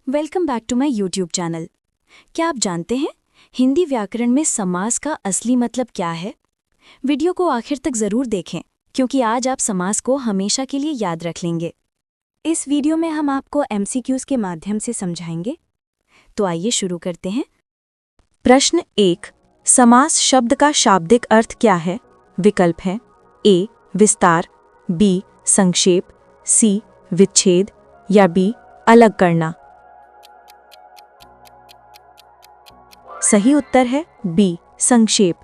Welcome back to my YouTube channel. क्या आप जानते हैं हिंदी व्याकरण में समास का असली मतलब क्या है? वीडियो को आखिर तक ज़रूर देखें क्योंकि आज आप समास को हमेशा के लिए याद रख लेंगे। इस वीडियो में हम आपको MCQs के माध्यम से समझाएंगे। तो आइए शुरू करते हैं। प्रश्न 1। समास शब्द का शाब्दिक अर्थ क्या है? विकल्प हैं A. विस्तार, B. संक्षेप, C. विच्छेद या B. अलग करना। सही उत्तर है B. संक्षेप।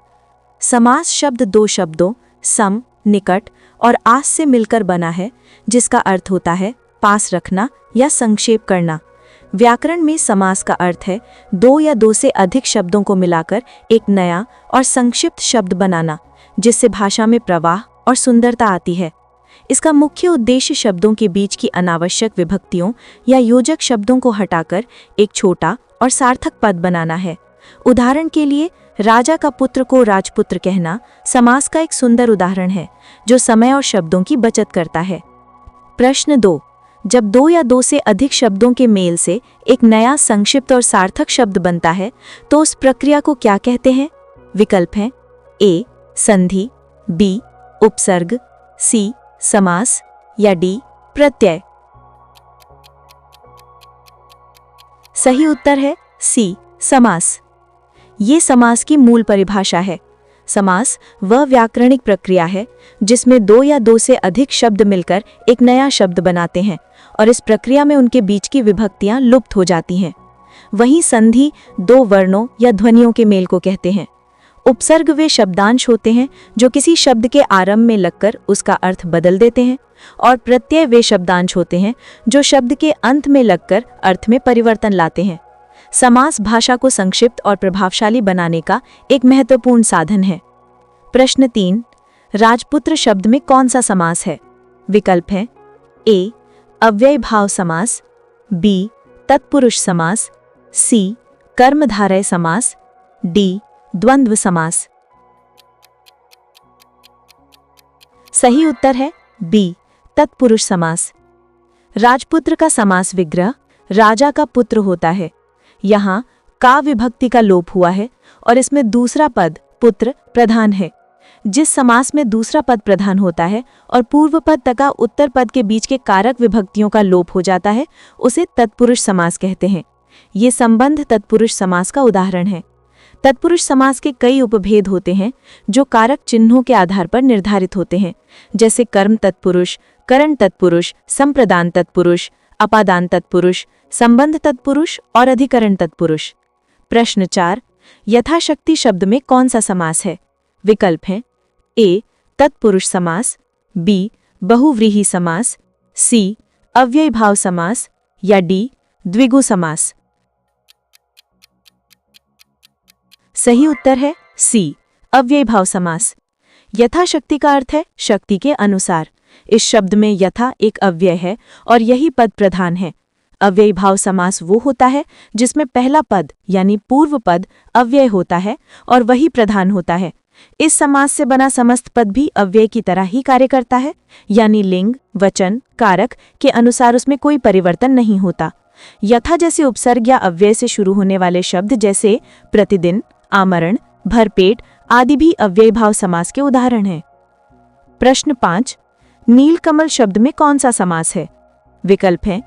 समास शब्द दो शब्दों सम, निकट और आस से मिलकर बना है, जिसका अर्थ होता है पास रखना या संक्षेप करना। व्याकरण में समास का अर्थ है दो या दो से अधिक शब्दों को मिलाकर एक नया और संक्षिप्त शब्द बनाना, जिससे भाषा में प्रवाह और सुंदरता आती है। इसका मुख्य उद्देश्य शब्दों के बीच की अनावश्यक विभक्तियों या योजक शब्दों को हटाकर एक छोटा और सार्थक पद बनाना है। उदाहरण के लिए राजा का पुत्र को राजपुत्र कहना समास का एक सुंदर उदाहरण है, जो समय और शब्दों की बचत करता है। प्रश्न 2। जब दो या दो से अधिक शब्दों के मेल से एक नया संक्षिप्त और सार्थक शब्द बनता है तो उस प्रक्रिया को क्या कहते हैं? विकल्प हैं A. संधि, B. उपसर्ग, C. समास या D. प्रत्यय। सही उत्तर है C. समास। ये समास की मूल परिभाषा है। समास वह व्याकरणिक प्रक्रिया है जिसमें दो या दो से अधिक शब्द मिलकर एक नया शब्द बनाते हैं और इस प्रक्रिया में उनके बीच की विभक्तियां लुप्त हो जाती हैं। वहीं संधि दो वर्णों या ध्वनियों के मेल को कहते हैं। उपसर्ग वे शब्दांश होते हैं जो किसी शब्द के आरंभ में लगकर उसका अर्थ बदल देते हैं, और प्रत्यय वे शब्दांश होते हैं जो शब्द के अंत में लगकर अर्थ में परिवर्तन लाते हैं। समास भाषा को संक्षिप्त और प्रभावशाली बनाने का एक महत्वपूर्ण साधन है। प्रश्न 3। राजपुत्र शब्द में कौन सा समास है? विकल्प हैं A. अव्यय भाव समास, B. तत्पुरुष समास, C. कर्मधारय समास, D. द्वंद्व समास। सही उत्तर है B. तत्पुरुष समास। राजपुत्र का समास विग्रह राजा का पुत्र होता है। यहाँ का विभक्ति का लोप हुआ है और इसमें दूसरा पद पुत्र प्रधान है। जिस समास में दूसरा पद प्रधान होता है और पूर्व पद तथा उत्तर पद के बीच के कारक विभक्तियों का लोप हो जाता है, उसे तत्पुरुष समास कहते हैं। ये संबंध तत्पुरुष समास का उदाहरण है। तत्पुरुष समास के कई उपभेद होते हैं जो कारक चिन्हों के आधार पर निर्धारित होते हैं, जैसे कर्म तत्पुरुष, करण तत्पुरुष, संप्रदान तत्पुरुष, अपादान तत्पुरुष, संबंध तत्पुरुष और अधिकरण तत्पुरुष। प्रश्न 4। यथाशक्ति शब्द में कौन सा समास है? विकल्प हैं A. तत्पुरुष समास, B. बहुव्रीहि समास, C. अव्यय भाव समास या D. द्विगु समास। सही उत्तर है C. अव्यय भाव समास। यथाशक्ति का अर्थ है शक्ति के अनुसार। इस शब्द में यथा एक अव्यय है और यही पद प्रधान है। अव्यय भाव समास वो होता है जिसमें पहला पद यानी पूर्व पद अव्यय होता है और वही प्रधान होता है। इस समास से बना समस्त पद भी अव्यय की तरह ही कार्य करता है, यानी लिंग, वचन, कारक के अनुसार उसमें कोई परिवर्तन नहीं होता। यथा जैसे उपसर्ग या अव्यय से शुरू होने वाले शब्द जैसे प्रतिदिन, आमरण, भरपेट आदि भी अव्यय भाव समास के उदाहरण हैं। प्रश्न 5। नीलकमल शब्द में कौन सा समास है? विकल्प हैं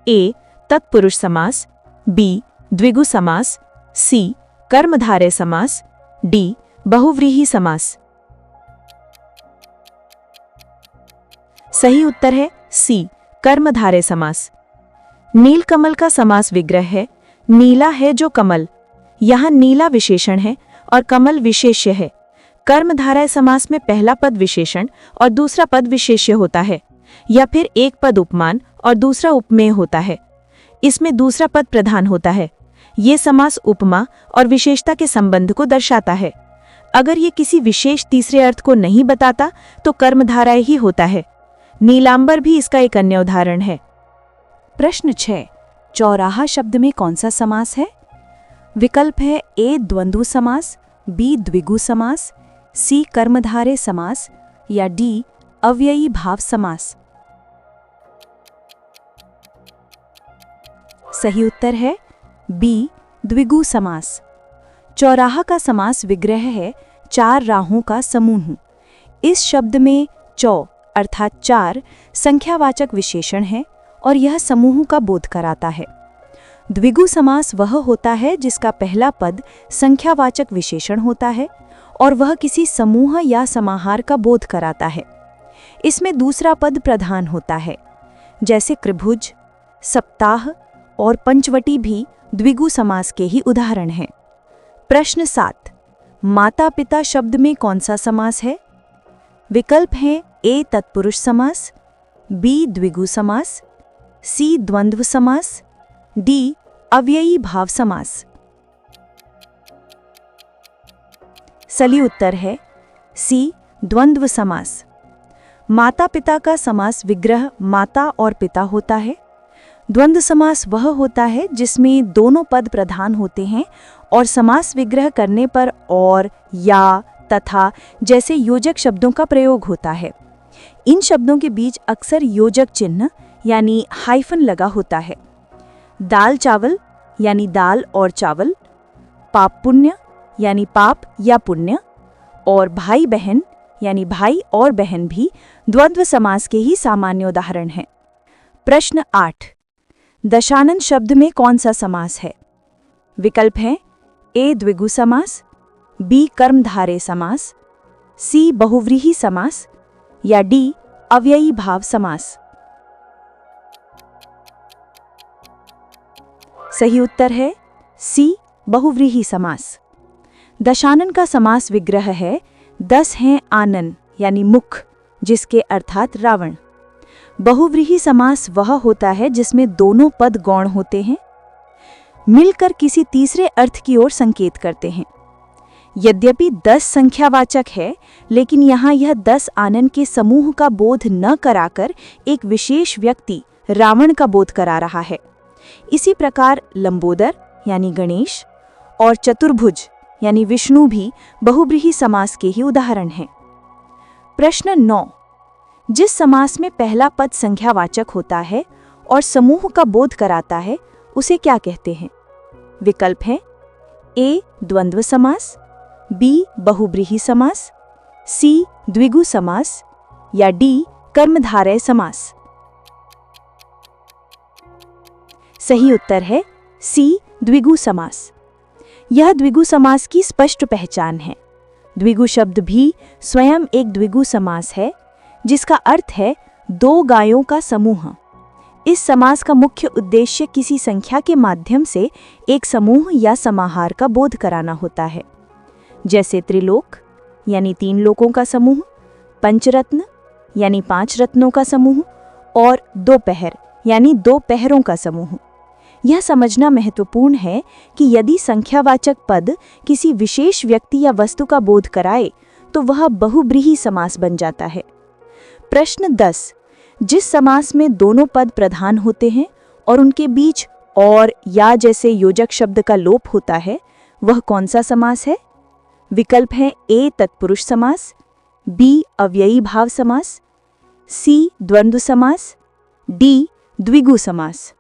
A. तत्पुरुष समास, B. द्विगु समास, C. कर्मधारय समास, D. बहुव्रीहि समास। सही उत्तर है C. कर्मधारय समास। नीलकमल का समास विग्रह है नीला है जो कमल। यहाँ नीला विशेषण है और कमल विशेष्य है। कर्मधारय समास में पहला पद विशेषण और दूसरा पद विशेष्य होता है, या फिर एक पद उपमान और दूसरा उपमेय होता है। इसमें दूसरा पद प्रधान होता है। ये समास उपमा और विशेषता के संबंध को दर्शाता है। अगर ये किसी विशेष तीसरे अर्थ को नहीं बताता तो कर्मधारय ही होता है। नीलांबर भी इसका एक अन्य उदाहरण है। प्रश्न 6। चौराहा शब्द में कौन सा समास है? विकल्प है A. द्वंद्व समास, B. द्विगु समास, C. कर्मधारय समास या D. अव्ययी भाव समास। सही उत्तर है बी, द्विगु समास। चौराहा का समास विग्रह है चार राहों का समूह। इस शब्द में चौ अर्थात चार संख्यावाचक विशेषण है और यह समूह का बोध कराता है। द्विगु समास वह होता है जिसका पहला पद संख्यावाचक विशेषण होता है और वह किसी समूह या समाहार का बोध कराता है। इसमें दूसरा पद प्रधान होता है, जैसे त्रिभुज, सप्ताह और पंचवटी भी द्विगु समास के ही उदाहरण हैं। प्रश्न 7, माता पिता शब्द में कौन सा समास है? विकल्प हैं ए तत्पुरुष समास, बी द्विगु समास, सी द्वंद्व समास, डी अव्ययी भाव समास। सही उत्तर है सी, द्वंद्व समास। माता पिता का समास विग्रह माता और पिता होता है। द्वंद्व समास वह होता है जिसमें दोनों पद प्रधान होते हैं और समास विग्रह करने पर और, या, तथा जैसे योजक शब्दों का प्रयोग होता है। इन शब्दों के बीच अक्सर योजक चिन्ह यानी हाइफन लगा होता है। दाल चावल यानी दाल और चावल, पाप पुण्य यानी पाप या पुण्य, और भाई बहन यानी भाई और बहन भी द्वंद्व समास के ही सामान्य उदाहरण हैं। प्रश्न 8, दशानन शब्द में कौन सा समास है? विकल्प हैं ए द्विगु समास, बी कर्मधारय समास, सी बहुव्रीहि समास या डी अव्ययी भाव समास। सही उत्तर है सी, बहुव्रीहि समास। दशानन का समास विग्रह है 10 हैं आनन यानी मुख, जिसके अर्थात रावण। बहुव्रीहि समास वह होता है जिसमें दोनों पद गौण होते हैं, मिलकर किसी तीसरे अर्थ की ओर संकेत करते हैं। यद्यपि 10 संख्यावाचक है, लेकिन यहाँ यह 10 आनन के समूह का बोध न कराकर एक विशेष व्यक्ति रावण का बोध करा रहा है। इसी प्रकार लंबोदर यानी गणेश और चतुर्भुज यानी विष्णु भी बहुव्रीहि समास के ही उदाहरण हैं। प्रश्न 9, जिस समास में पहला पद संख्यावाचक होता है और समूह का बोध कराता है उसे क्या कहते हैं? विकल्प हैं ए द्वंद्व समास, बी बहुव्रीहि समास, सी द्विगु समास या डी कर्मधारय समास। सही उत्तर है सी, द्विगु समास। यह द्विगु समास की स्पष्ट पहचान है। द्विगु शब्द भी स्वयं एक द्विगु समास है, जिसका अर्थ है दो गायों का समूह। इस समास का मुख्य उद्देश्य किसी संख्या के माध्यम से एक समूह या समाहार का बोध कराना होता है, जैसे त्रिलोक यानी 3 लोकों का समूह, पंचरत्न यानी 5 रत्नों का समूह और दोपहर यानी 2 पहरों का समूह। यह समझना महत्वपूर्ण है कि यदि संख्यावाचक पद किसी विशेष व्यक्ति या वस्तु का बोध कराए तो वह बहुव्रीहि समास बन जाता है। प्रश्न 10, जिस समास में दोनों पद प्रधान होते हैं और उनके बीच और, या जैसे योजक शब्द का लोप होता है, वह कौन सा समास है? विकल्प हैं ए तत्पुरुष समास, बी अव्ययी भाव समास, सी द्वंद्व समास, डी द्विगु समास।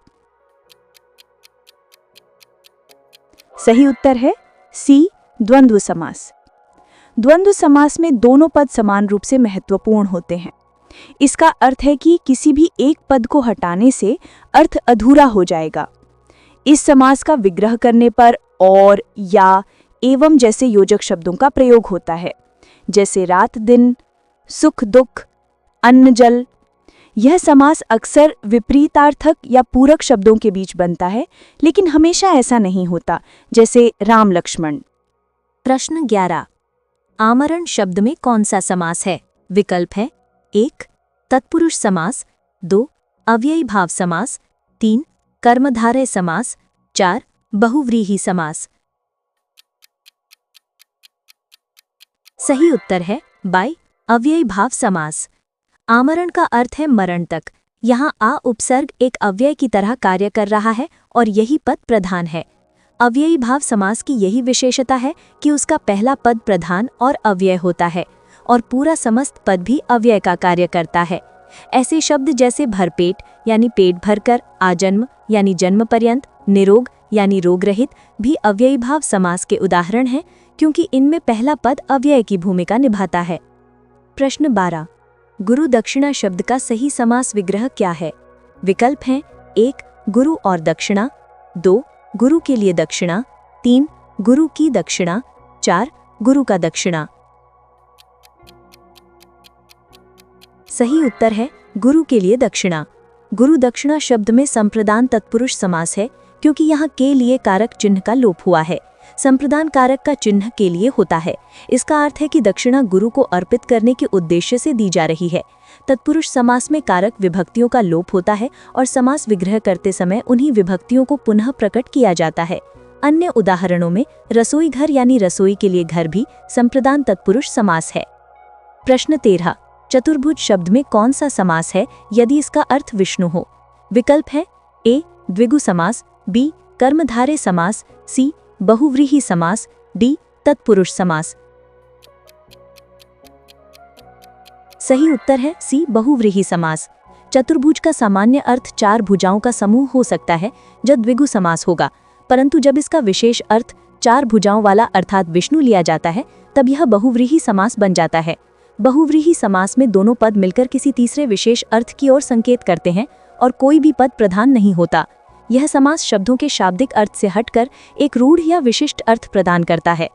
सही उत्तर है सी, द्वंद्व समास। द्वंद्व समास में दोनों पद समान रूप से महत्वपूर्ण होते हैं। इसका अर्थ है कि किसी भी एक पद को हटाने से अर्थ अधूरा हो जाएगा। इस समास का विग्रह करने पर और, या, एवं जैसे योजक शब्दों का प्रयोग होता है, जैसे रात दिन, सुख दुख, अन्न जल। यह समास अक्सर विपरीतार्थक या पूरक शब्दों के बीच बनता है, लेकिन हमेशा ऐसा नहीं होता, जैसे राम लक्ष्मण। प्रश्न 11, आमरण शब्द में कौन सा समास है? विकल्प है 1 तत्पुरुष समास, 2 अव्ययी भाव समास, 3 कर्मधारय समास, 4 बहुव्रीहि समास। सही उत्तर है बाई, अव्ययी भाव समास। आमरण का अर्थ है मरण तक। यहाँ आ उपसर्ग एक अव्यय की तरह कार्य कर रहा है और यही पद प्रधान है। अव्ययी भाव समास की यही विशेषता है कि उसका पहला पद प्रधान और अव्यय होता है और पूरा समस्त पद भी अव्यय का कार्य करता है। ऐसे शब्द जैसे भरपेट यानी पेट भरकर, आजन्म यानी जन्म पर्यंत, निरोग यानी रोग रहित भी अव्ययी भाव समास के उदाहरण हैं, क्योंकि इनमें पहला पद अव्यय की भूमिका निभाता है। प्रश्न 12। गुरु दक्षिणा शब्द का सही समास विग्रह क्या है? विकल्प हैं 1 गुरु और दक्षिणा, 2 गुरु के लिए दक्षिणा, 3 गुरु की दक्षिणा, 4 गुरु का दक्षिणा। सही उत्तर है गुरु के लिए दक्षिणा। गुरु दक्षिणा शब्द में संप्रदान तत्पुरुष समास है, क्योंकि यहाँ के लिए कारक चिन्ह का लोप हुआ है। संप्रदान कारक का चिन्ह के लिए होता है। इसका अर्थ है कि दक्षिणा गुरु को अर्पित करने के उद्देश्य से दी जा रही है। तत्पुरुष समास में कारक विभक्तियों का लोप होता है और समास विग्रह करते समय उन्हीं विभक्तियों को पुनः प्रकट किया जाता है। अन्य उदाहरणों में रसोई घर यानी रसोई के लिए घर भी संप्रदान तत्पुरुष समास है। प्रश्न 13। चतुर्भुज शब्द में कौन सा समास है यदि इसका अर्थ विष्णु हो? विकल्प है ए द्विगु समास, बी कर्मधारय समास, सी बहुव्रीहि समास, डी तत्पुरुष समास। सही उत्तर है सी बहुव्रीहि समास। चतुर्भुज का सामान्य अर्थ 4 भुजाओं का समूह हो सकता है जब द्विगु समास होगा, परंतु जब इसका विशेष अर्थ 4 भुजाओं वाला अर्थात विष्णु लिया जाता है तब यह बहुव्रीहि समास बन जाता है। बहुव्रीहि समास में दोनों पद मिलकर किसी तीसरे विशेष अर्थ की ओर संकेत करते हैं और कोई भी पद प्रधान नहीं होता। यह समास शब्दों के शाब्दिक अर्थ से हटकर एक रूढ़ या विशिष्ट अर्थ प्रदान करता है।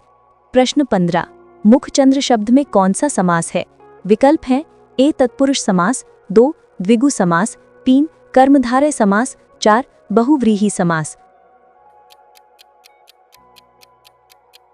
प्रश्न 15। मुखचंद्र शब्द में कौन सा समास है? विकल्प हैं ए तत्पुरुष समास, 2 द्विगु समास, 3 कर्मधारय समास, 4 बहुव्रीहि समास।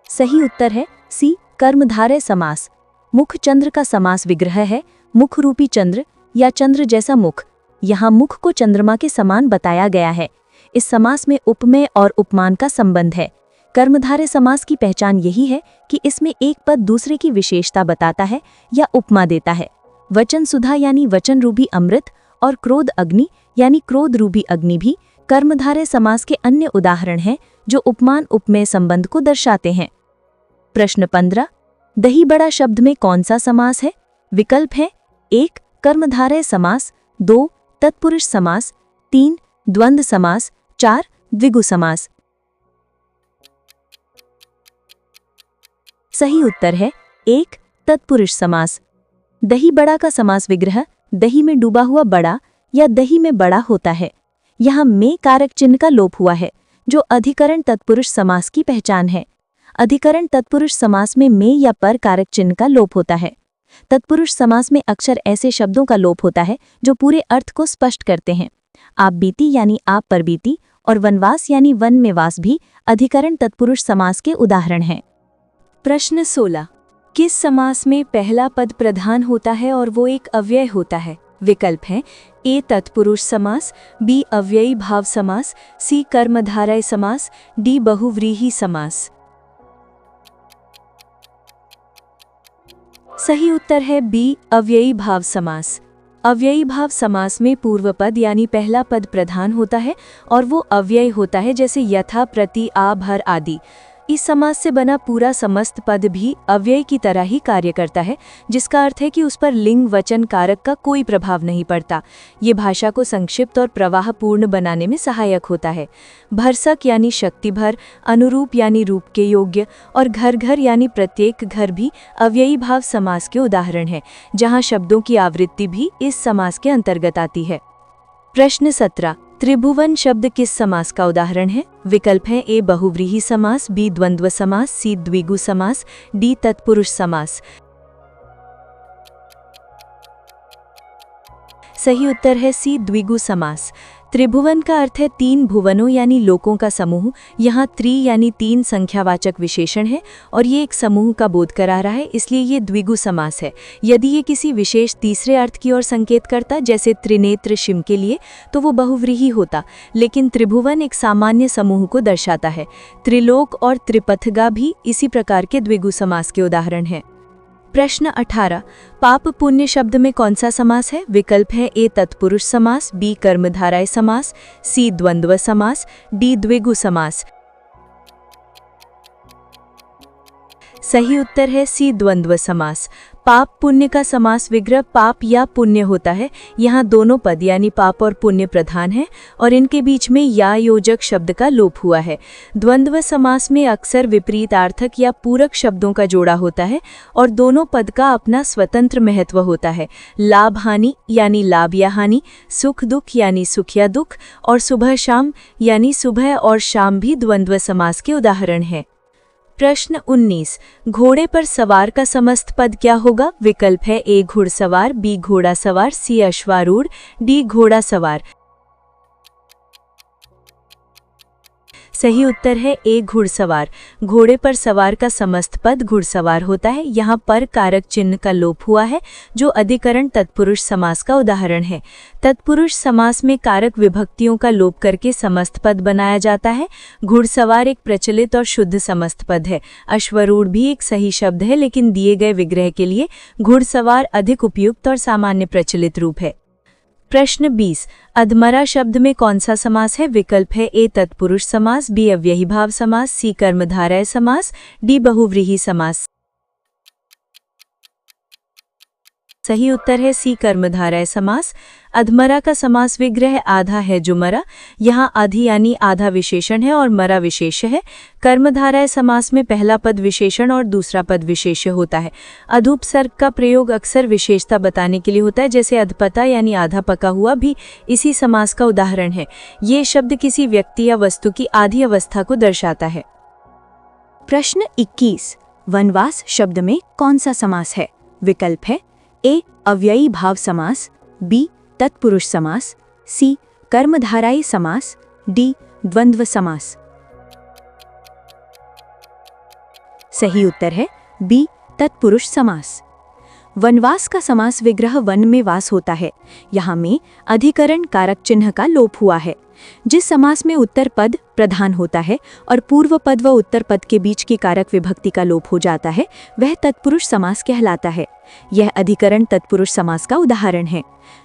सही उत्तर है सी कर्मधारय समास। मुखचंद्र का समास विग्रह है मुख रूपी चंद्र या चंद्र जैसा मुख। यहाँ मुख को चंद्रमा के समान बताया गया है। इस समास में उपमेय और उपमान का संबंध है। कर्मधारय समास की पहचान यही है कि इसमें एक पद दूसरे की विशेषता बताता है या उपमा देता है। वचन सुधा यानी वचन रूपी अमृत और क्रोध अग्नि यानी क्रोध रूपी अग्नि भी कर्मधारय समास के अन्य उदाहरण हैं जो उपमान उपमेय संबंध को दर्शाते हैं। प्रश्न 15। दही बड़ा शब्द में कौन सा समास है? विकल्प है 1 कर्मधारय समास, 2 तत्पुरुष समास, 3 द्वंद्व समास, 4 द्विगु समास। सही उत्तर है 1 तत्पुरुष समास। दही बड़ा का समास विग्रह दही में डूबा हुआ बड़ा या दही में बड़ा होता है। यहाँ में कारक चिन्ह का लोप हुआ है जो अधिकरण तत्पुरुष समास की पहचान है। अधिकरण तत्पुरुष समास में या पर कारक चिन्ह का लोप होता है। तत्पुरुष समास में अक्सर ऐसे शब्दों का लोप होता है जो पूरे अर्थ को स्पष्ट करते हैं। आप बीती यानी आप पर बीती और वनवास यानी वन में वास भी अधिकरण तत्पुरुष समास के उदाहरण हैं। प्रश्न 16। किस समास में पहला पद प्रधान होता है और वो एक अव्यय होता है? विकल्प हैं ए तत्पुरुष समास, बी अव्ययी भाव समास, सी कर्मधारय समास, डी बहुव्रीहि समास। सही उत्तर है बी अव्ययी भाव समास। अव्ययी भाव समास में पूर्व पद यानी पहला पद प्रधान होता है और वो अव्यय होता है, जैसे यथा, प्रति, आ, भर आदि। इस समास से बना पूरा समस्त पद भी अव्यय की तरह ही कार्य करता है, जिसका अर्थ है कि उस पर लिंग वचन कारक का कोई प्रभाव नहीं पड़ता। ये भाषा को संक्षिप्त और प्रवाहपूर्ण बनाने में सहायक होता है। भरसक यानी शक्तिभर, अनुरूप यानी रूप के योग्य और घर घर यानी प्रत्येक घर भी अव्ययी भाव समास के उदाहरण हैं, जहाँ शब्दों की आवृत्ति भी इस समास के अंतर्गत आती है। प्रश्न 17। त्रिभुवन शब्द किस समास का उदाहरण है? विकल्प हैं ए बहुव्रीहि समास, बी द्वंद्व समास, सी द्विगु समास, डी तत्पुरुष समास। सही उत्तर है सी द्विगु समास। त्रिभुवन का अर्थ है 3 भुवनों यानी लोकों का समूह। यहाँ त्रि यानी 3 संख्यावाचक विशेषण है और ये एक समूह का बोध करा रहा है, इसलिए ये द्विगु समास है। यदि ये किसी विशेष तीसरे अर्थ की ओर संकेत करता, जैसे त्रिनेत्र शिव के लिए, तो वो बहुव्रीहि होता, लेकिन त्रिभुवन एक सामान्य समूह को दर्शाता है। त्रिलोक और त्रिपथगा भी इसी प्रकार के द्विगु समास के उदाहरण हैं। प्रश्न 18। पाप पुण्य शब्द में कौन सा समास है? विकल्प है ए तत्पुरुष समास, बी कर्मधारय समास, सी द्वंद्व समास, डी द्विगु समास। सही उत्तर है सी द्वंद्व समास। पाप पुण्य का समास विग्रह पाप या पुण्य होता है। यहाँ दोनों पद यानी पाप और पुण्य प्रधान है और इनके बीच में या योजक शब्द का लोप हुआ है। द्वंद्व समास में अक्सर विपरीतार्थक या पूरक शब्दों का जोड़ा होता है और दोनों पद का अपना स्वतंत्र महत्व होता है। लाभ हानि यानी लाभ या हानि, सुख दुख यानी सुख या दुख और सुबह शाम यानी सुबह और शाम भी द्वंद्व समास के उदाहरण हैं। प्रश्न 19, घोड़े पर सवार का समस्त पद क्या होगा? विकल्प है ए घुड़सवार, बी घोड़ा सवार, सी अश्वारूढ़, डी घोड़ा सवार। सही उत्तर है ए घुड़सवार। घोड़े पर सवार का समस्त पद घुड़सवार होता है। यहाँ पर कारक चिन्ह का लोप हुआ है जो अधिकरण तत्पुरुष समास का उदाहरण है। तत्पुरुष समास में कारक विभक्तियों का लोप करके समस्त पद बनाया जाता है। घुड़सवार एक प्रचलित और शुद्ध समस्त पद है। अश्वारूढ़ भी एक सही शब्द है, लेकिन दिए गए विग्रह के लिए घुड़सवार अधिक उपयुक्त और सामान्य प्रचलित रूप है। प्रश्न 20, अधमरा शब्द में कौन सा समास है? विकल्प है ए तत्पुरुष समास, बी अव्ययी भाव समास, सी कर्मधारय समास, डी बहुव्रीहि समास। सही उत्तर है सी कर्मधारय समास। अधमरा का समास विग्रह आधा है जुमरा। यहाँ आधी यानी आधा विशेषण है और मरा विशेष्य है। कर्मधारय समास में पहला पद विशेषण और दूसरा पद विशेष्य होता है। अधुपसर्ग का प्रयोग अक्सर विशेषता बताने के लिए होता है, जैसे अधपता यानी आधा पका हुआ भी इसी समास का उदाहरण है। ये शब्द किसी व्यक्ति या वस्तु की आधी अवस्था को दर्शाता है। प्रश्न 21, वनवास शब्द में कौन सा समास है? विकल्प है ए अव्ययी भाव समास, बी तत्पुरुष समास, सी कर्मधारायी समास, डी द्वंद्व समास। सही उत्तर है बी तत्पुरुष समास। वनवास का समास विग्रह वन में वास होता है। यहाँ में अधिकरण कारक चिन्ह का लोप हुआ है। जिस समास में उत्तर पद प्रधान होता है और पूर्व पद व उत्तर पद के बीच की कारक विभक्ति का लोप हो जाता है, वह तत्पुरुष समास कहलाता है। यह अधिकरण तत्पुरुष समास का उदाहरण है।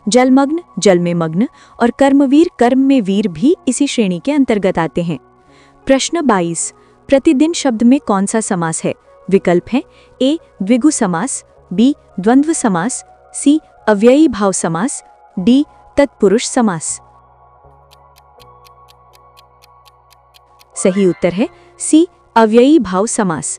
जलमग्न जल में मग्न और कर्मवीर कर्म में वीर भी इसी श्रेणी के अंतर्गत आते हैं। प्रश्न 22, प्रतिदिन शब्द में कौन सा समास है? विकल्प है ए द्विगु समास, बी द्वंद्व समास, सी अव्ययी भाव समास, डी तत्पुरुष समास। सही उत्तर है सी अव्ययी भाव समास।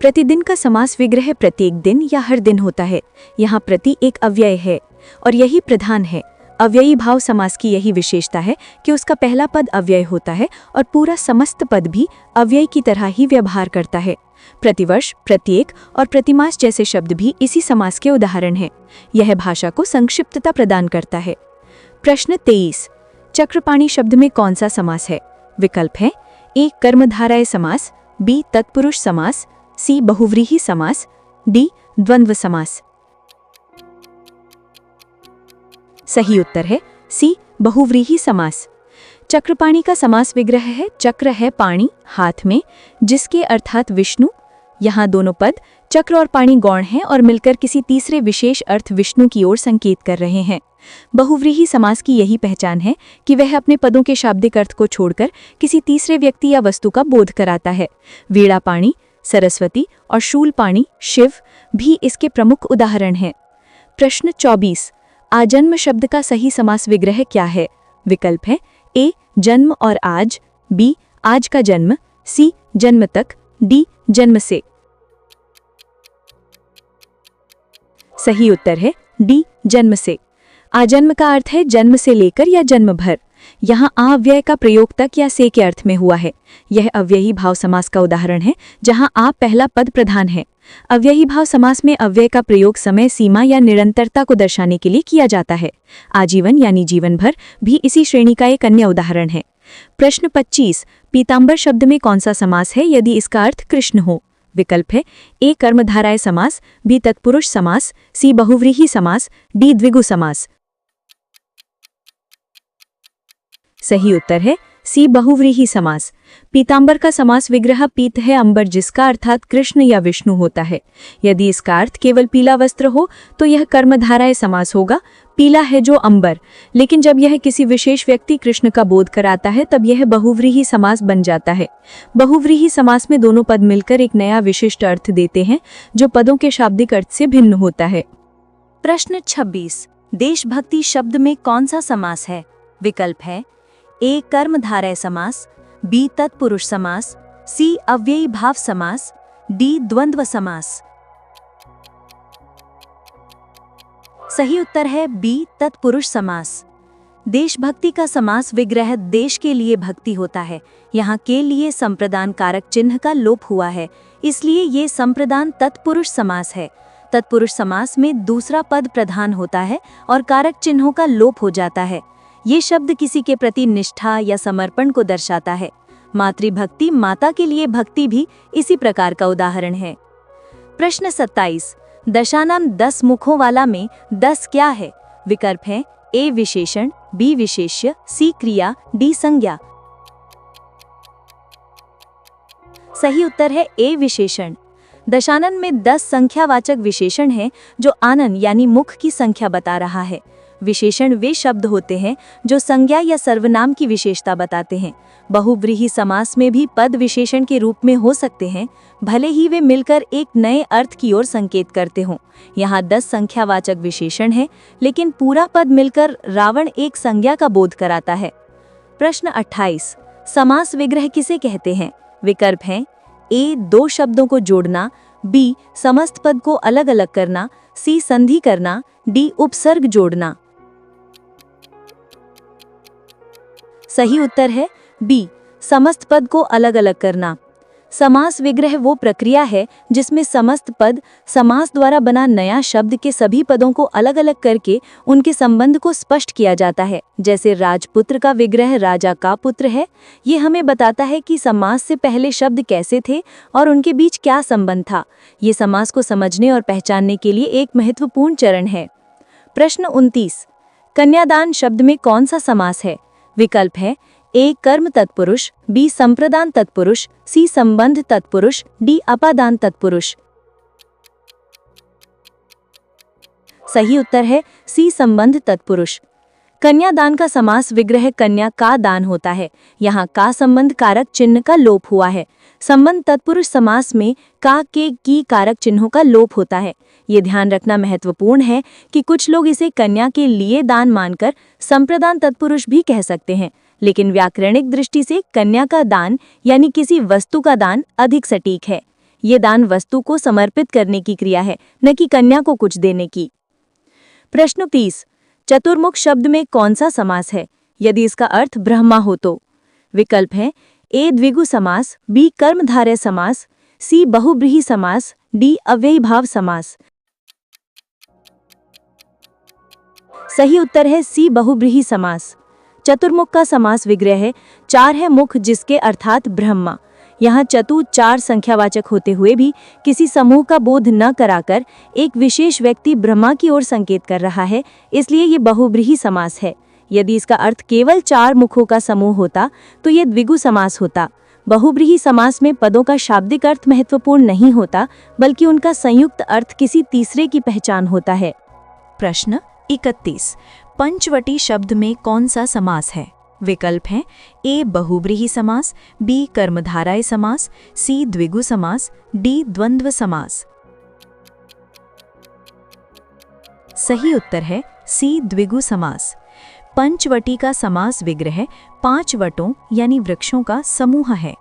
प्रतिदिन का समास विग्रह प्रत्येक दिन या हर दिन होता है। यहाँ प्रति एक अव्यय है और यही प्रधान है। अव्ययी भाव समास की यही विशेषता है कि उसका पहला पद अव्यय होता है और पूरा समस्त पद भी अव्यय की तरह ही व्यवहार करता है। प्रतिवर्ष, प्रत्येक और प्रतिमास जैसे शब्द भी इसी समास के उदाहरण हैं। यह भाषा को संक्षिप्तता प्रदान करता है। प्रश्न 23, चक्रपाणी शब्द में कौन सा समास है? विकल्प है ए कर्मधारय समास, बी तत्पुरुष समास, सी बहुव्रीहि समास, डी द्वंद्व समास। सही उत्तर है सी बहुव्रीहि समास। चक्रपाणी का समास विग्रह है चक्र है पाणी हाथ में, जिसके अर्थात विष्णु। यहाँ दोनों पद चक्र और पाणी गौण हैं और मिलकर किसी तीसरे विशेष अर्थ विष्णु की ओर संकेत कर रहे हैं। बहुव्रीहि समास की यही पहचान है कि वह अपने पदों के शाब्दिक अर्थ को छोड़कर किसी तीसरे व्यक्ति या वस्तु का बोध कराता है। वीणा पाणी, सरस्वती और शूल पाणी शिव भी इसके प्रमुख उदाहरण हैं। प्रश्न 24, आजन्म शब्द का सही समास विग्रह क्या है? विकल्प है ए जन्म और आज, बी आज का जन्म, सी जन्म तक, डी जन्म से। सही उत्तर है डी जन्म से। आजन्म का अर्थ है जन्म से लेकर या जन्म भर। यहाँ अव्यय का प्रयोग तक या से के अर्थ में हुआ है। यह अव्ययी भाव समास का उदाहरण है, जहाँ आ पहला पद प्रधान है। अव्ययी भाव समास में अव्यय का प्रयोग समय सीमा या निरंतरता को दर्शाने के लिए किया जाता है। आजीवन यानी जीवन भर भी इसी श्रेणी का एक अन्य उदाहरण है। प्रश्न 25, पीतांबर शब्द में कौन सा समास है यदि इसका अर्थ कृष्ण हो? विकल्प है ए कर्मधारय समास, बी तत्पुरुष समास, सी बहुव्रीहि समास, डी द्विगु समास। सही उत्तर है सी बहुव्रीहि समास। पीतांबर का समास विग्रह पीत है अंबर जिसका अर्थात कृष्ण या विष्णु होता है। यदि इसका अर्थ केवल पीला वस्त्र हो तो यह कर्मधारय समास होगा, पीला है जो अंबर। लेकिन जब यह किसी विशेष व्यक्ति कृष्ण का बोध कराता है तब यह बहुव्रीहि समास बन जाता है। बहुव्रीहि समास में दोनों पद मिलकर एक नया विशिष्ट अर्थ देते हैं जो पदों के शाब्दिक अर्थ से भिन्न होता है। प्रश्न 26। देशभक्ति शब्द में कौन सा समास है? विकल्प है ए कर्मधारय समास, बी तत्पुरुष समास, सी अव्ययी भाव समास, डी द्वंद्व समास। सही उत्तर है बी तत्पुरुष समास। देशभक्ति का समास विग्रह देश के लिए भक्ति होता है। यहाँ के लिए संप्रदान कारक चिन्ह का लोप हुआ है, इसलिए ये संप्रदान तत्पुरुष समास है। तत्पुरुष समास में दूसरा पद प्रधान होता है और कारक चिन्हों का लोप हो जाता है। ये शब्द किसी के प्रति निष्ठा या समर्पण को दर्शाता है। मातृभक्ति, माता के लिए भक्ति भी इसी प्रकार का उदाहरण है। प्रश्न 27। दशानाम 10 मुखों वाला में 10 क्या है? विकल्प है ए विशेषण, बी विशेष्य, सी क्रिया, डी संज्ञा। सही उत्तर है ए विशेषण। दशानन में 10 संख्यावाचक विशेषण हैं जो आनन यानी मुख की संख्या बता रहा है। विशेषण वे शब्द होते हैं जो संज्ञा या सर्वनाम की विशेषता बताते हैं। बहुव्रीहि समास में भी पद विशेषण के रूप में हो सकते हैं, भले ही वे मिलकर एक नए अर्थ की ओर संकेत करते हों। यहाँ 10 संख्यावाचक विशेषण हैं, लेकिन पूरा पद मिलकर रावण एक संज्ञा का बोध कराता है। प्रश्न 28। समास विग्रह किसे कहते हैं? विकल्प हैं ए 2 शब्दों को जोड़ना, बी समस्त पद को अलग अलग करना, सी संधि करना, डी उपसर्ग जोड़ना। सही उत्तर है बी समस्त पद को अलग अलग करना। समास विग्रह वो प्रक्रिया है जिसमें समस्त पद समास द्वारा बना नया शब्द के सभी पदों को अलग अलग करके उनके संबंध को स्पष्ट किया जाता है। जैसे राजपुत्र का विग्रह राजा का पुत्र है। ये हमें बताता है कि समास से पहले शब्द कैसे थे और उनके बीच क्या संबंध था। ये समास को समझने और पहचानने के लिए एक महत्वपूर्ण चरण है। प्रश्न 29। कन्यादान शब्द में कौन सा समास है? विकल्प है ए कर्म तत्पुरुष, बी संप्रदान तत्पुरुष, सी संबंध तत्पुरुष, डी अपादान तत्पुरुष। सही उत्तर है सी संबंध तत्पुरुष। कन्यादान का समास विग्रह कन्या का दान होता है। यहाँ का संबंध कारक चिन्ह का लोप हुआ है। संबंध तत्पुरुष समास में का के की कारक चिन्हों का लोप होता है। ये ध्यान रखना महत्वपूर्ण है कि कुछ लोग इसे कन्या के लिए दान मानकर संप्रदान तत्पुरुष भी कह सकते हैं, लेकिन व्याकरणिक दृष्टि से कन्या का दान यानी किसी वस्तु का दान अधिक सटीक है। ये दान वस्तु को समर्पित करने की क्रिया है, न कि कन्या को कुछ देने की। प्रश्न 30। चतुर्मुख शब्द में कौन सा समास है यदि इसका अर्थ ब्रह्मा हो तो? विकल्प है ए द्विगु समास, बी कर्मधारय समास, सी बहुव्रीहि समास, डी अव्ययी भाव समास। सही उत्तर है सी बहुव्रीहि समास। चतुर्मुख का समास विग्रह है 4 है मुख जिसके अर्थात ब्रह्मा। यहाँ चतु 4 संख्यावाचक होते हुए भी किसी समूह का बोध न कराकर एक विशेष व्यक्ति ब्रह्मा की ओर संकेत कर रहा है, इसलिए ये बहुव्रीहि समास है। यदि इसका अर्थ केवल 4 मुखों का समूह होता तो ये द्विगु समास होता। बहुव्रीहि समास में पदों का शाब्दिक अर्थ महत्वपूर्ण नहीं होता, बल्कि उनका संयुक्त अर्थ किसी तीसरे की पहचान होता है। प्रश्न 31। पंचवटी शब्द में कौन सा समास है? विकल्प हैं ए बहुव्रीहि समास, बी कर्मधारय समास, सी द्विगु समास, डी द्वंद्व समास। सही उत्तर है सी द्विगु समास। पंचवटी का समास विग्रह 5 वटों यानी वृक्षों का समूह है।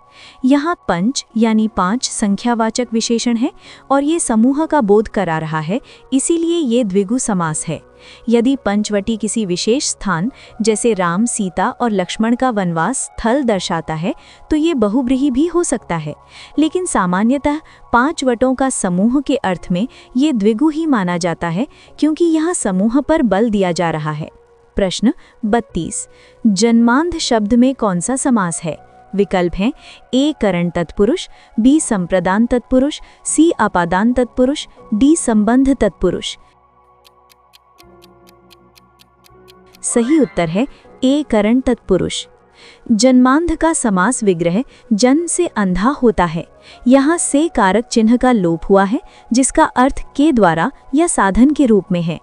यहाँ पंच यानी 5 संख्यावाचक विशेषण है और ये समूह का बोध करा रहा है, इसीलिए ये द्विगु समास है। यदि पंचवटी किसी विशेष स्थान जैसे राम, सीता और लक्ष्मण का वनवास स्थल दर्शाता है तो ये बहुव्रीहि भी हो सकता है, लेकिन सामान्यतः 5 वटों का समूह के अर्थ में ये द्विगु ही माना जाता है, क्योंकि यहाँ समूह पर बल दिया जा रहा है। प्रश्न 32। जन्मांध शब्द में कौन सा समास है? विकल्प हैं ए करण तत्पुरुष, बी संप्रदान तत्पुरुष, सी अपादान तत्पुरुष, डी संबंध तत्पुरुष। सही उत्तर है ए करण तत्पुरुष। जन्मांध का समास विग्रह जन्म से अंधा होता है। यहाँ से कारक चिन्ह का लोप हुआ है, जिसका अर्थ के द्वारा या साधन के रूप में है।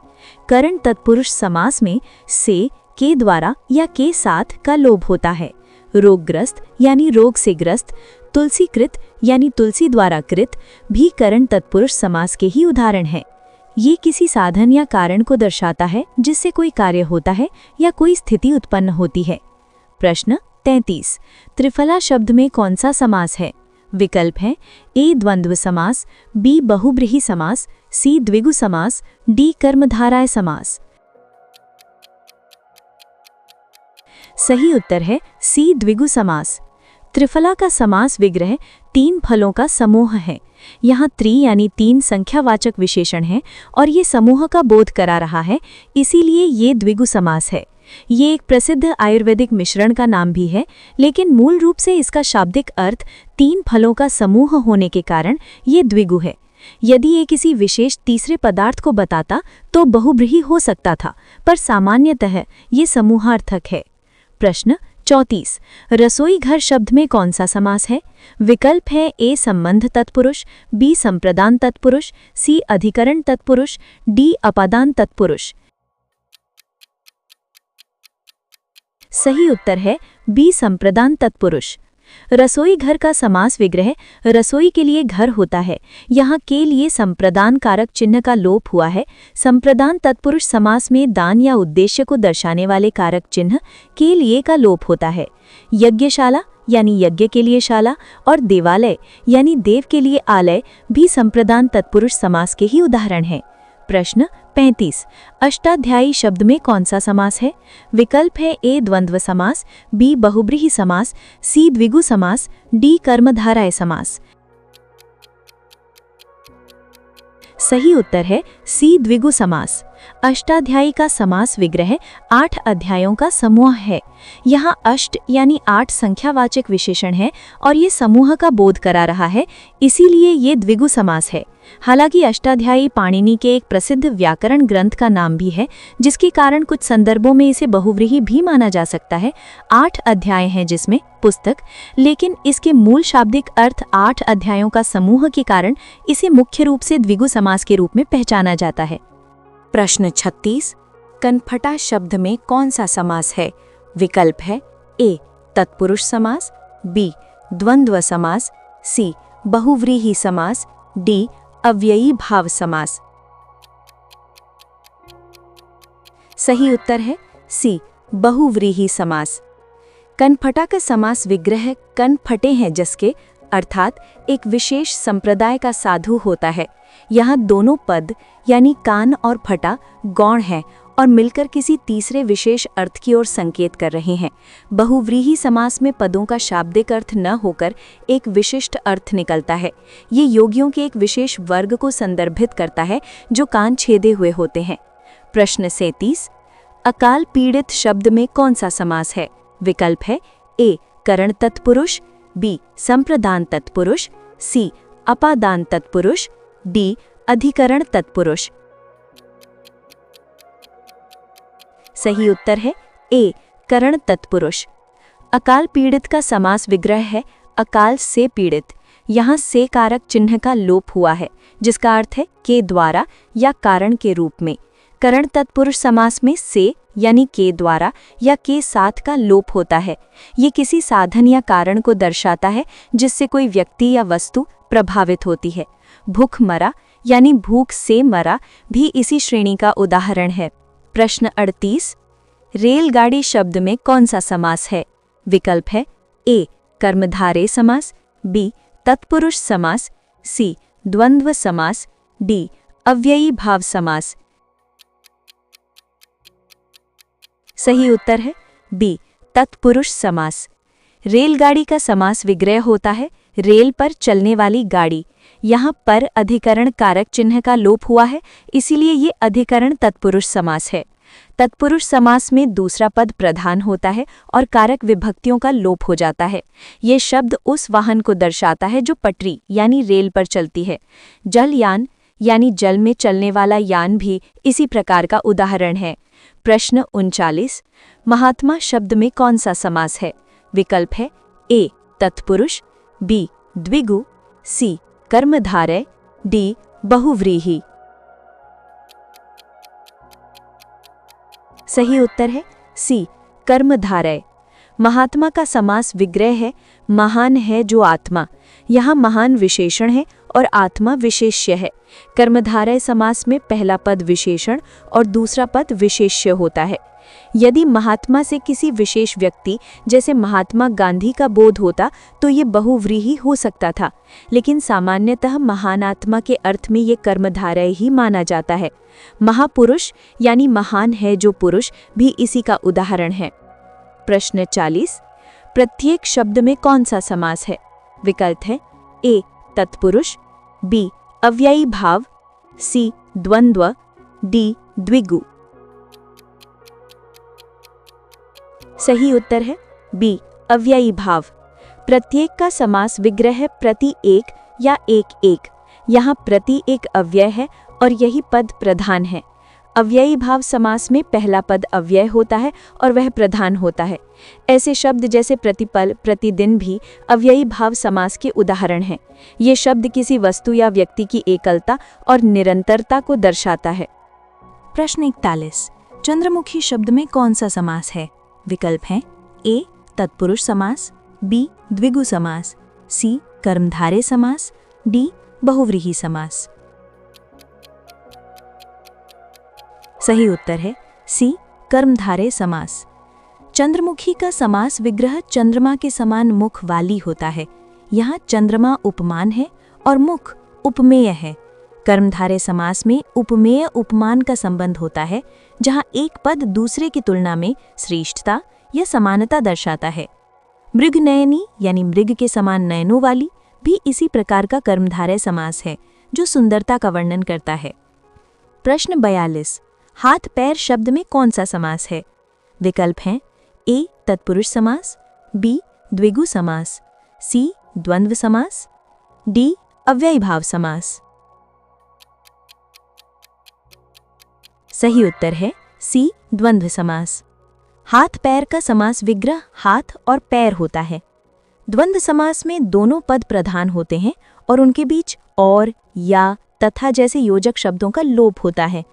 करण तत्पुरुष समास में से, के द्वारा या के साथ का लोप होता है। रोगग्रस्त यानी रोग से ग्रस्त, तुलसीकृत यानी तुलसी द्वारा कृत भी करण तत्पुरुष समास के ही उदाहरण हैं। ये किसी साधन या कारण को दर्शाता है जिससे कोई कार्य होता है या कोई स्थिति उत्पन्न होती है। प्रश्न 33। त्रिफला शब्द में कौन सा समास है? विकल्प हैं ए द्वंद्व समास, बी बहुब्रीहि समास, सी द्विगु समास, डी कर्मधारय समास। सही उत्तर है सी द्विगु समास। त्रिफला का समास विग्रह तीन फलों का समूह है। यहाँ त्रि यानी तीन संख्यावाचक विशेषण है और ये समूह का बोध करा रहा है, इसीलिए ये द्विगु समास है। ये एक प्रसिद्ध आयुर्वेदिक मिश्रण का नाम भी है, लेकिन मूल रूप से इसका शाब्दिक अर्थ तीन फलों का समूह होने के कारण ये द्विगु है। यदि ये किसी विशेष तीसरे पदार्थ को बताता तो बहुब्रीहि हो सकता था, पर सामान्यतः ये समूहार्थक है। प्रश्न 34। रसोई घर शब्द में कौन सा समास है? विकल्प है ए संबंध तत्पुरुष, बी संप्रदान तत्पुरुष, सी अधिकरण तत्पुरुष, डी अपादान तत्पुरुष। सही उत्तर है बी संप्रदान तत्पुरुष। रसोई घर का समास विग्रह रसोई के लिए घर होता है। यहाँ के लिए संप्रदान कारक चिन्ह का लोप हुआ है। संप्रदान तत्पुरुष समास में दान या उद्देश्य को दर्शाने वाले कारक चिन्ह के लिए का लोप होता है। यज्ञशाला यानी यज्ञ के लिए शाला और देवालय यानी देव के लिए आलय भी संप्रदान तत्पुरुष समास के ही उदाहरण हैं। प्रश्न 35। अष्टाध्यायी शब्द में कौन सा समास है? विकल्प है ए द्वंद्व समास, बी बहुब्रीहि समास, सी द्विगु समास, डी कर्मधारय समास। सही उत्तर है सी द्विगु समास। अष्टाध्यायी का समास विग्रह 8 अध्यायों का समूह है। यहाँ अष्ट यानी 8 संख्यावाचक विशेषण है और ये समूह का बोध करा रहा है, इसीलिए ये द्विगु समास है। हालांकि अष्टाध्यायी पाणिनि के एक प्रसिद्ध व्याकरण ग्रंथ का नाम भी है, जिसके कारण कुछ संदर्भों में इसे बहुव्रीहि भी माना जा सकता है। 8 अध्याय हैं जिसमें पुस्तक, लेकिन इसके मूल शाब्दिक अर्थ 8 अध्यायों का समूह के कारण इसे मुख्य रूप से द्विगु समास के रूप में पहचाना जाता है। प्रश्न 36। कनफटा शब्द में कौन सा समास है? विकल्प है ए तत्पुरुष समास, बी द्वंद्व समास, सी बहुव्रीहि समास, डी अव्ययी भाव समास। सही उत्तर है सी बहुव्रीहि समास। कनफटा का समास विग्रह कन फटे हैं जिसके अर्थात एक विशेष संप्रदाय का साधु होता है। यहाँ दोनों पद यानी कान और फटा गौण हैं और मिलकर किसी तीसरे विशेष अर्थ की ओर संकेत कर रहे हैं। बहुव्रीहि समास में पदों का शाब्दिक अर्थ न होकर एक विशिष्ट अर्थ निकलता है। ये योगियों के एक विशेष वर्ग को संदर्भित करता है जो कान छेदे हुए होते हैं। प्रश्न 37। अकाल पीड़ित शब्द में कौन सा समास है? विकल्प है ए करण तत्पुरुष, बी संप्रदान तत्पुरुष, सी अपादान तत्पुरुष, डी अधिकरण तत्पुरुष। सही उत्तर है ए करण तत्पुरुष। अकाल पीड़ित का समास विग्रह है अकाल से पीड़ित। यहाँ से कारक चिन्ह का लोप हुआ है, जिसका अर्थ है के द्वारा या कारण के रूप में। करण तत्पुरुष समास में से यानी के द्वारा या के साथ का लोप होता है। ये किसी साधन या कारण को दर्शाता है जिससे कोई व्यक्ति या वस्तु प्रभावित होती है। भूख मरा यानी भूख से मरा भी इसी श्रेणी का उदाहरण है। प्रश्न 38। रेलगाड़ी शब्द में कौन सा समास है? विकल्प है ए कर्मधारय समास, बी तत्पुरुष समास, सी द्वंद्व समास, डी अव्ययी भाव समास। सही उत्तर है बी तत्पुरुष समास। रेलगाड़ी का समास विग्रह होता है रेल पर चलने वाली गाड़ी। यहाँ पर अधिकरण कारक चिन्ह का लोप हुआ है, इसीलिए ये अधिकरण तत्पुरुष समास है। तत्पुरुष समास में दूसरा पद प्रधान होता है और कारक विभक्तियों का लोप हो जाता है। ये शब्द उस वाहन को दर्शाता है जो पटरी यानी रेल पर चलती है। जलयान यानी जल में चलने वाला यान भी इसी प्रकार का उदाहरण है। प्रश्न 39। महात्मा शब्द में कौन सा समास है? विकल्प है ए तत्पुरुष, बी द्विगु, सी कर्मधारय, डी बहुव्रीहि। सही उत्तर है सी कर्मधारय। महात्मा का समास विग्रह है महान है जो आत्मा। यहाँ महान विशेषण है और आत्मा विशेष्य है। कर्मधारय समास में पहला पद विशेषण और दूसरा पद विशेष्य होता है। यदि महात्मा से किसी विशेष व्यक्ति जैसे महात्मा गांधी का बोध होता तो ये बहुव्रीहि हो सकता था, लेकिन सामान्यतः महान आत्मा के अर्थ में ये कर्मधारय ही माना जाता है। महापुरुष यानी महान है जो पुरुष भी इसी का उदाहरण है। प्रश्न 40। प्रत्येक शब्द में कौन सा समास है? विकल्प है ए तत्पुरुष, बी अव्ययी भाव, सी द्वंद्व, डी द्विगु। सही उत्तर है बी अव्ययी भाव। प्रत्येक का समास विग्रह है प्रति एक या एक एक। यहाँ प्रति एक अव्यय है और यही पद प्रधान है। अव्ययी भाव समास में पहला पद अव्यय होता है और वह प्रधान होता है। ऐसे शब्द जैसे प्रतिपल, प्रतिदिन भी अव्ययी भाव समास के उदाहरण हैं। ये शब्द किसी वस्तु या व्यक्ति की एकलता और निरंतरता को दर्शाता है। प्रश्न 41। चंद्रमुखी शब्द में कौन सा समास है? विकल्प हैं ए तत्पुरुष समास, बी द्विगु समास, सी कर्मधारय समास, डी बहुव्रीहि समास। सही उत्तर है सी कर्मधारय समास। चंद्रमुखी का समास विग्रह चंद्रमा के समान मुख वाली होता है। यहाँ चंद्रमा उपमान है और मुख उपमेय है। कर्मधारय समास में उपमेय उपमान का संबंध होता है, जहाँ एक पद दूसरे की तुलना में श्रेष्ठता या समानता दर्शाता है। मृगनयनी यानी मृग के समान नयनों वाली भी इसी प्रकार का कर्मधारय समास है, जो सुंदरता का वर्णन करता है। प्रश्न 42। हाथ पैर शब्द में कौन सा समास है? विकल्प हैं ए तत्पुरुष समास, बी द्विगु समास, सी द्वंद्व समास, डी अव्ययी भाव समास। सही उत्तर है सी द्वंद्व समास। हाथ पैर का समास विग्रह हाथ और पैर होता है। द्वंद्व समास में दोनों पद प्रधान होते हैं और उनके बीच और, या, तथा जैसे योजक शब्दों का लोप होता है।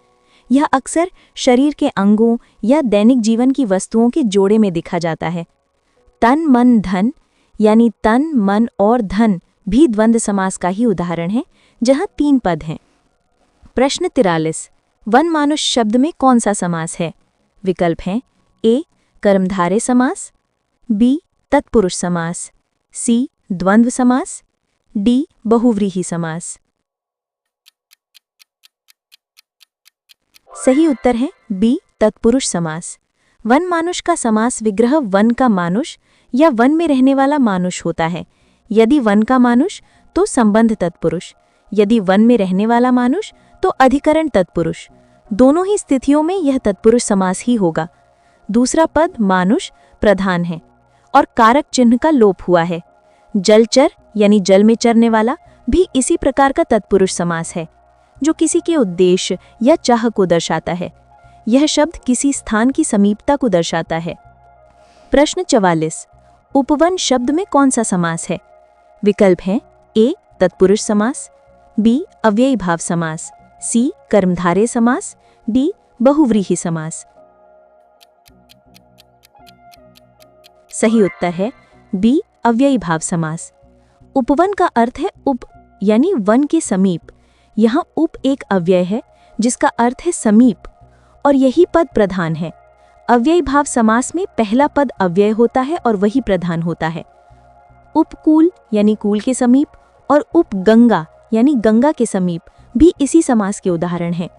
यह अक्सर शरीर के अंगों या दैनिक जीवन की वस्तुओं के जोड़े में दिखा जाता है। तन मन धन यानी तन मन और धन भी द्वंद्व समास का ही उदाहरण है, जहां 3 पद हैं। प्रश्न 43। वन मानुष शब्द में कौन सा समास है? विकल्प हैं ए कर्मधारय समास, बी तत्पुरुष समास, सी द्वंद्व समास, डी बहुव्रीहि समास। सही उत्तर है बी तत्पुरुष समास। वन मानुष का समास विग्रह वन का मानुष या वन में रहने वाला मानुष होता है। यदि वन का मानुष तो संबंध तत्पुरुष, यदि वन में रहने वाला मानुष तो अधिकरण तत्पुरुष। दोनों ही स्थितियों में यह तत्पुरुष समास ही होगा। दूसरा पद मानुष प्रधान है और कारक चिन्ह का लोप हुआ है। जलचर यानी जल में चरने वाला भी इसी प्रकार का तत्पुरुष समास है, जो किसी के उद्देश्य या चाह को दर्शाता है। यह शब्द किसी स्थान की समीपता को दर्शाता है। प्रश्न 44। उपवन शब्द में कौन सा समास है? विकल्प हैं ए तत्पुरुष समास, बी अव्ययी भाव समास, सी कर्मधारय समास, डी बहुव्रीहि समास। सही उत्तर है बी अव्ययी भाव समास। उपवन का अर्थ है उप यानी वन के समीप। यहाँ उप एक अव्यय है जिसका अर्थ है समीप और यही पद प्रधान है। अव्ययी भाव समास में पहला पद अव्यय होता है और वही प्रधान होता है। उपकूल यानी कूल के समीप और उपगंगा यानी गंगा के समीप भी इसी समास के उदाहरण हैं।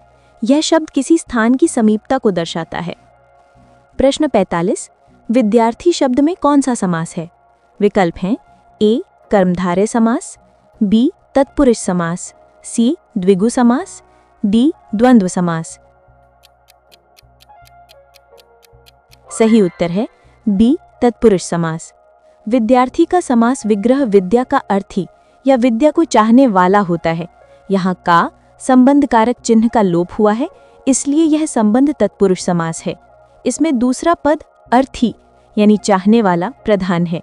यह शब्द किसी स्थान की समीपता को दर्शाता है। प्रश्न 45। विद्यार्थी शब्द में कौन सा समास है? विकल्प हैं ए कर्मधारय समास, बी तत्पुरुष समास, सी द्विगु समास, डी द्वंद्व समास। सही उत्तर है बी तत्पुरुष समास। विद्यार्थी का समास विग्रह विद्या का अर्थी या विद्या को चाहने वाला होता है। यहाँ का संबंध कारक चिन्ह का लोप हुआ है, इसलिए यह संबंध तत्पुरुष समास है। इसमें दूसरा पद अर्थी यानी चाहने वाला प्रधान है।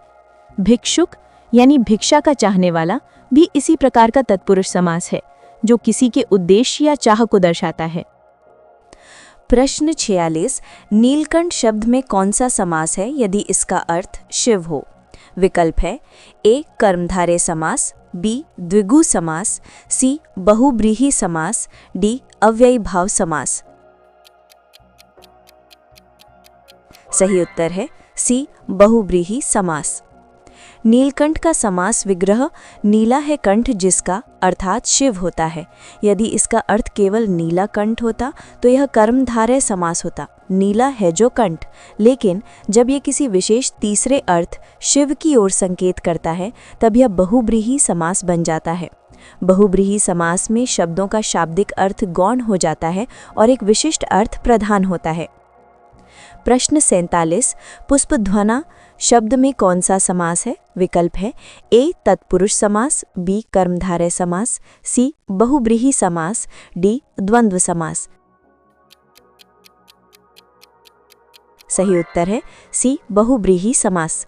भिक्षुक यानी भिक्षा का चाहने वाला भी इसी प्रकार का तत्पुरुष समास है, जो किसी के उद्देश्य या चाह को दर्शाता है। प्रश्न 46, नीलकंठ शब्द में कौन सा समास है यदि इसका अर्थ शिव हो? विकल्प है ए कर्मधारय समास, बी द्विगु समास, सी बहुब्रीहि समास, डी अव्ययी भाव समास। सही उत्तर है सी बहुब्रीहि समास। नीलकंठ का समास विग्रह नीला है कंठ जिसका अर्थात शिव होता है। यदि इसका अर्थ केवल नीला कंठ होता तो यह कर्मधारय समास होता, नीला है जो कंठ। लेकिन जब यह किसी विशेष तीसरे अर्थ शिव की ओर संकेत करता है तब यह बहुब्रीहि समास बन जाता है। बहुब्रीहि समास में शब्दों का शाब्दिक अर्थ गौण हो जाता है और एक विशिष्ट अर्थ प्रधान होता है। प्रश्न 47, पुष्पध्वना शब्द में कौन सा समास है? विकल्प है ए तत्पुरुष समास, बी कर्मधारय समास, सी बहुब्रीहि समास, डी द्वंद्व समास। सही उत्तर है सी बहुब्रीहि समास।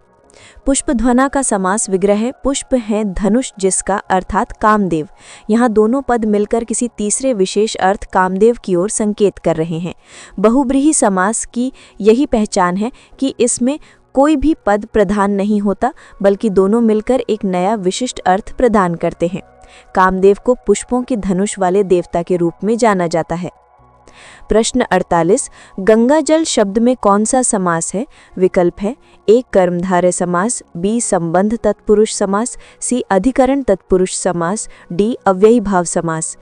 पुष्पध्वना का समास विग्रह है पुष्प है धनुष जिसका अर्थात कामदेव। यहाँ दोनों पद मिलकर किसी तीसरे विशेष अर्थ कामदेव की ओर संकेत कर रहे हैं। बहुब्रीहि समास की यही पहचान है कि इसमें कोई भी पद प्रधान नहीं होता, बल्कि दोनों मिलकर एक नया विशिष्ट अर्थ प्रदान करते हैं। कामदेव को पुष्पों के धनुष वाले देवता के रूप में जाना जाता है। प्रश्न 48, गंगा जल शब्द में कौन सा समास है? विकल्प है ए कर्मधारय समास, बी संबंध तत्पुरुष समास, सी अधिकरण तत्पुरुष समास, डी अव्ययी भाव समास।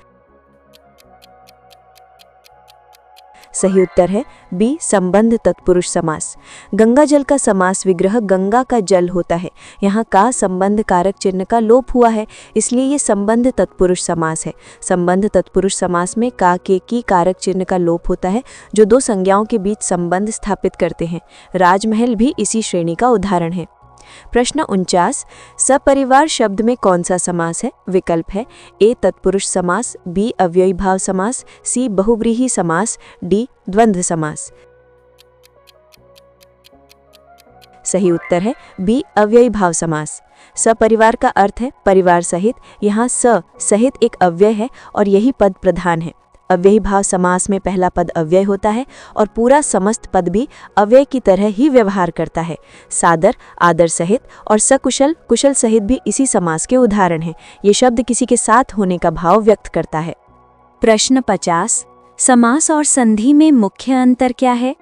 सही उत्तर है बी संबंध तत्पुरुष समास। गंगा जल का समास विग्रह गंगा का जल होता है। यहाँ का संबंध कारक चिन्ह का लोप हुआ है, इसलिए ये संबंध तत्पुरुष समास है। संबंध तत्पुरुष समास में का के की कारक चिन्ह का लोप होता है, जो दो संज्ञाओं के बीच संबंध स्थापित करते हैं। राजमहल भी इसी श्रेणी का उदाहरण है। प्रश्न 49, सपरिवार शब्द में कौन सा समास है? विकल्प है ए तत्पुरुष समास, बी अव्ययी भाव समास, सी बहुब्रीहि समास, डी द्वंद्व समास। सही उत्तर है बी अव्ययी भाव समास। सपरिवार का अर्थ है परिवार सहित। यहाँ स सहित एक अव्यय है और यही पद प्रधान है। अव्ययी भाव समास में पहला पद अव्यय होता है और पूरा समस्त पद भी अव्यय की तरह ही व्यवहार करता है। सादर, आदर सहित और सकुशल, कुशल सहित भी इसी समास के उदाहरण हैं। ये शब्द किसी के साथ होने का भाव व्यक्त करता है। प्रश्न 50, समास और संधि में मुख्य अंतर क्या है?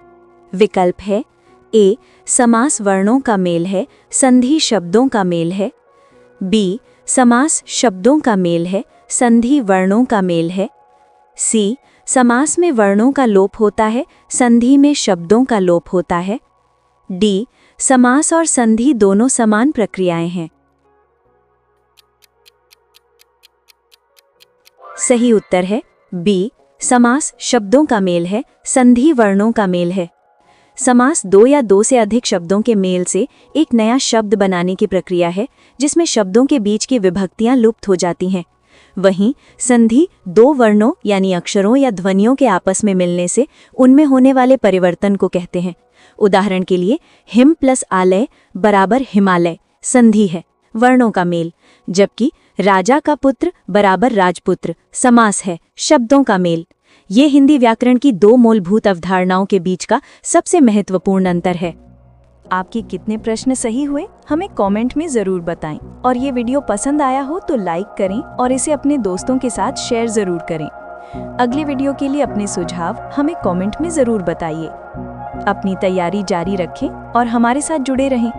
विकल्प है ए समास वर्णों का मेल है, संधि शब्दों का मेल है, बी समास शब्दों का मेल है, संधि वर्णों का मेल है, सी समास में वर्णों का लोप होता है, संधि में शब्दों का लोप होता है, डी समास और संधि दोनों समान प्रक्रियाएं हैं। सही उत्तर है बी समास शब्दों का मेल है, संधि वर्णों का मेल है। समास दो या दो से अधिक शब्दों के मेल से एक नया शब्द बनाने की प्रक्रिया है, जिसमें शब्दों के बीच की विभक्तियां लुप्त हो जाती हैं। वहीं संधि दो वर्णों यानी अक्षरों या ध्वनियों के आपस में मिलने से उनमें होने वाले परिवर्तन को कहते हैं। उदाहरण के लिए हिम प्लस आलय बराबर हिमालय संधि है, वर्णों का मेल, जबकि राजा का पुत्र बराबर राजपुत्र समास है, शब्दों का मेल। ये हिंदी व्याकरण की दो मूलभूत अवधारणाओं के बीच का सबसे महत्वपूर्ण अंतर है। आपके कितने प्रश्न सही हुए हमें कमेंट में ज़रूर बताएं और ये वीडियो पसंद आया हो तो लाइक करें और इसे अपने दोस्तों के साथ शेयर ज़रूर करें। अगले वीडियो के लिए अपने सुझाव हमें कमेंट में ज़रूर बताइए। अपनी तैयारी जारी रखें और हमारे साथ जुड़े रहें।